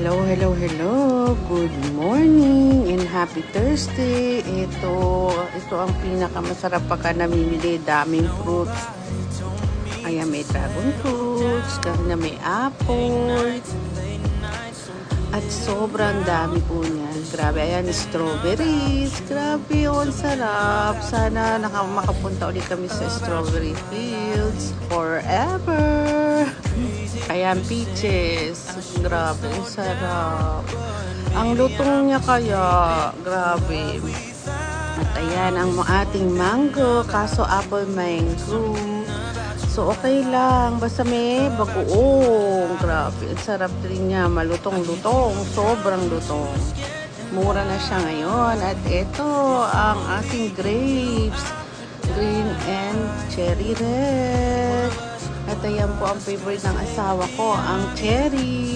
Hello, hello, hello. Good morning and happy Thursday. Ito ang pinakamasarap pagka namimili. Daming fruits. Ayan, may dragon fruits, na may apple, at sobrang dami po niyan. Grabe, ayan, strawberries. Grabe, ang sarap. Sana makapunta ulit kami sa strawberry fields forever. Ayan, peaches. Grabe, ang sarap. Ang lutong niya kaya, grabe. At ayan, ang ating mango, kaso apple mango. So, okay lang. Basta may bagoong. Grabe, ang sarap din niya. Malutong-lutong. Sobrang lutong. Mura na siya ngayon. At ito, ang ating grapes. Green and cherry red. At ayan po ang favorite ng asawa ko, ang cherry.